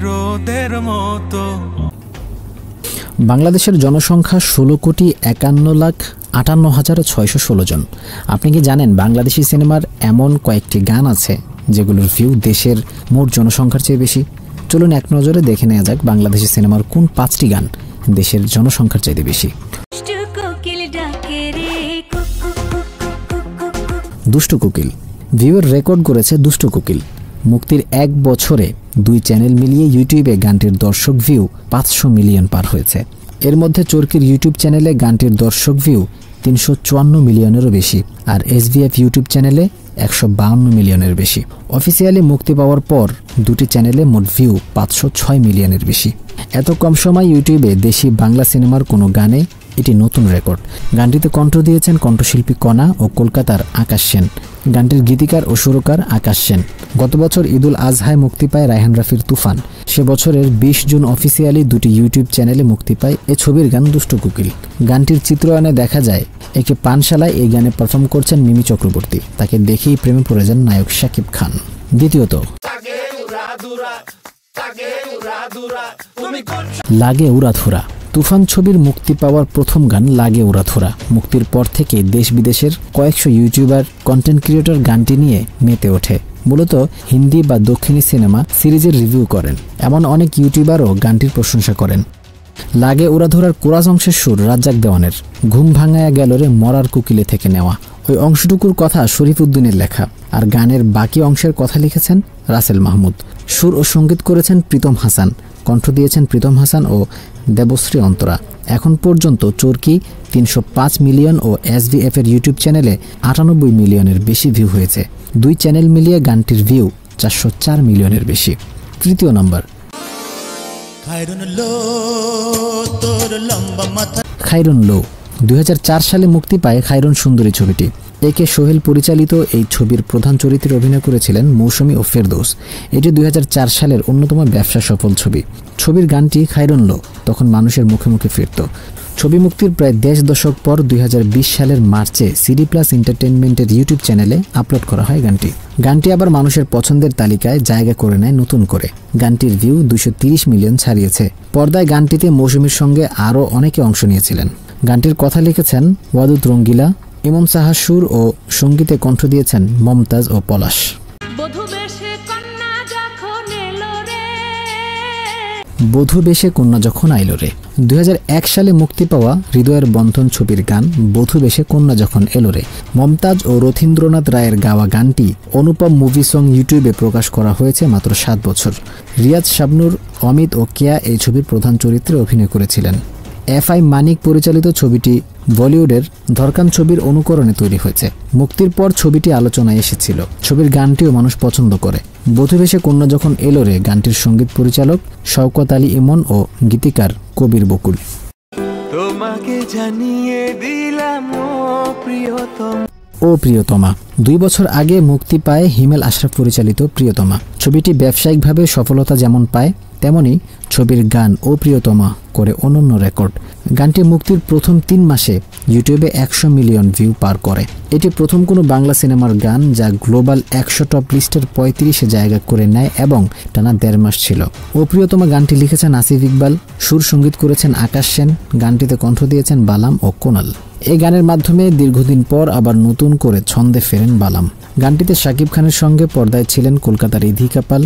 রোদের মতো। বাংলাদেশের জনসংখ্যা ১৬,৫৮,৬১৬ জন। আপনি কি জানেন বাংলাদেশি সিনেমার এমন কয়েকটি গান আছে যেগুলোর ভিউ দেশের মোট জনসংখ্যার চেয়ে বেশি? চলুন এক নজরে দেখে নেওয়া যাক বাংলাদেশি সিনেমার কোন 5টি গান দেশের জনসংখ্যার চাইতে বেশি। দুষ্টু কোকিল ভিউয়ের রেকর্ড করেছে দুষ্টু কোকিল। মুক্তির ১ বছরে 2 চ্যানেল মিলিয়ে ইউটিউবে গানটির দর্শক ভিউ 500 মিলিয়ন পার হয়েছে। এর মধ্যে চরকির ইউটিউব চ্যানেলে গানটির দর্শক ভিউ 354 মিলিয়নেরও বেশি, আর SVF ইউটিউব চ্যানেলে 152 মিলিয়নের বেশি। অফিসিয়ালি মুক্তি পাওয়ার পর 2টি চ্যানেলে মোট ভিউ 506 মিলিয়নের বেশি। এত কম সময় ইউটিউবে দেশি বাংলা সিনেমার কোনো গানে এটি নতুন রেকর্ড। গানটিতে কণ্ঠ দিয়েছেন কণ্ঠশিল্পী কণা ও কলকাতার আকাশ সেন। গানটির গীতিকার ও সুরকার আকাশ সেন। গত বছর ঈদুল আজহায় মুক্তি পায় রায়হান রাফির তুফান। সে বছরের 20 জুন অফিসিয়ালি 2টি ইউটিউব চ্যানেলে মুক্তি পায় এ ছবির গান দুষ্টু কোকিল। গানটির চিত্রায়নে দেখা যায় একটি পানশালায় এই গানে পারফর্ম করছেন মিমি চক্রবর্তী। তাকে দেখেই প্রেমে পড়ে যান নায়ক শাকিব খান। দ্বিতীয়ত, লাগে উড়াধুরা। তুফান ছবির মুক্তি পাওয়ার প্রথম গান লাগে উড়াধুরা। মুক্তির পর থেকে দেশ বিদেশের কয়েকশো ইউটিউবার, কন্টেন্ট ক্রিয়েটর গানটি নিয়ে মেতে ওঠে। মূলত হিন্দি বা দক্ষিণী সিনেমা সিরিজের রিভিউ করেন। এমন অনেক ইউটিউবারও গানটির প্রশংসা করেন। লাগে উড়াধুরার কোরাস অংশের সুর রাজ্জাক দেওয়ানের। ঘুম ভাঙায়া গেল রে মরার কোকিলে থেকে নেওয়া। ওই অংশটুকুর কথা শরীফ উদ্দিনের লেখা, আর গানের বাকি অংশের কথা লিখেছেন রাসেল মাহমুদ। সুর ও সঙ্গীত করেছেন প্রীতম হাসান। কণ্ঠ দিয়েছেন প্রীতম হাসান ও দেবশ্রী অন্তরা। এখন পর্যন্ত চরকি 305 মিলিয়ন ও SVF এর ইউটিউব চ্যানেলে 98 মিলিয়নের বেশি ভিউ হয়েছে। 2 চ্যানেল মিলিয়ে গানটির ভিউ 404 মিলিয়নের বেশি। তৃতীয় নম্বর, খাইরুন লো। 2004 সালে মুক্তি পায় খাইরুন সুন্দরী ছবিটি। একে সোহেল পরিচালিত এই ছবির প্রধান চরিত্রে অভিনয় করেছিলেন মৌসুমী ও ফেরদৌস। এটি 2004 সালের অন্যতম ব্যবসা সফল ছবি। ছবির গানটি খাইরুন লো তখন মানুষের মুখে মুখে ফিরত। ছবি মুক্তির প্রায় 10 দশক পর 2020 সালের মার্চে সিডি প্লাস এন্টারটেইনমেন্টের ইউটিউব চ্যানেলে আপলোড করা হয় গানটি আবার মানুষের পছন্দের তালিকায় জায়গা করে নেয় নতুন করে। গানটির ভিউ 230 মিলিয়ন ছাড়িয়েছে। পর্দায় গানটিতে মৌসুমীর সঙ্গে আরও অনেকে অংশ নিয়েছিলেন। গানটির কথা লিখেছেন ওয়াদুদ রঙ্গিলা। ইমন সাহা সুর ও সঙ্গীতে কণ্ঠ দিয়েছেন মমতাজ ও পলাশ। বধূ বেশে কন্যা যখন আইলো রে। 2001 সালে মুক্তি পাওয়া হৃদয়ের বন্ধন ছবির গান বধূ বেশে কন্যা যখন এলো রে। মমতাজ ও রথীন্দ্রনাথ রায়ের গাওয়া গানটি অনুপম মুভি সং ইউটিউবে প্রকাশ করা হয়েছে মাত্র 7 বছর। রিয়াজ, শাবনুর, অমিত ও কেয়া এই ছবির প্রধান চরিত্রে অভিনয় করেছিলেন। FI মানিক পরিচালিত ছবিটি বলিউডের ধরকান ছবির অনুকরণে তৈরি হয়েছে। মুক্তির পর ছবিটি আলোচনায় এসেছিল। ছবির গানটিও মানুষ পছন্দ করে। বধূ বেশে কন্যা যখন এলো রে গানটির সঙ্গীত পরিচালক শওকত আলী ইমন ও গীতিকার কবির বকুল। তোমাকে জানিয়ে দিলাম ও প্রিয়তমা। 2 বছর আগে মুক্তি পায় হিমেল আশরাফ পরিচালিত প্রিয়তমা। ছবিটি ব্যবসায়িকভাবে সফলতা যেমন পায় তেমনি ছবির গান ও প্রিয়তমা করে অনন্য রেকর্ড। গানটি মুক্তির প্রথম 3 মাসে ইউটিউবে 100 মিলিয়ন ভিউ পার করে। এটি প্রথম কোনো বাংলা সিনেমার গান যা গ্লোবাল 100 টপ লিস্টের 35-এ জায়গা করে নেয় এবং টানা 1.5 মাস ছিল। ও প্রিয়তমা গানটি লিখেছেন আসিফ ইকবাল, সুর সঙ্গীত করেছেন আকাশ সেন। গানটিতে কণ্ঠ দিয়েছেন বালাম ও কোনাল। এই গানের মাধ্যমে দীর্ঘদিন পর আবার নতুন করে ছন্দে ফেরেন বালাম। গানটিতে শাকিব খানের সঙ্গে পর্দায় ছিলেন কলকাতার ইধি কাপাল।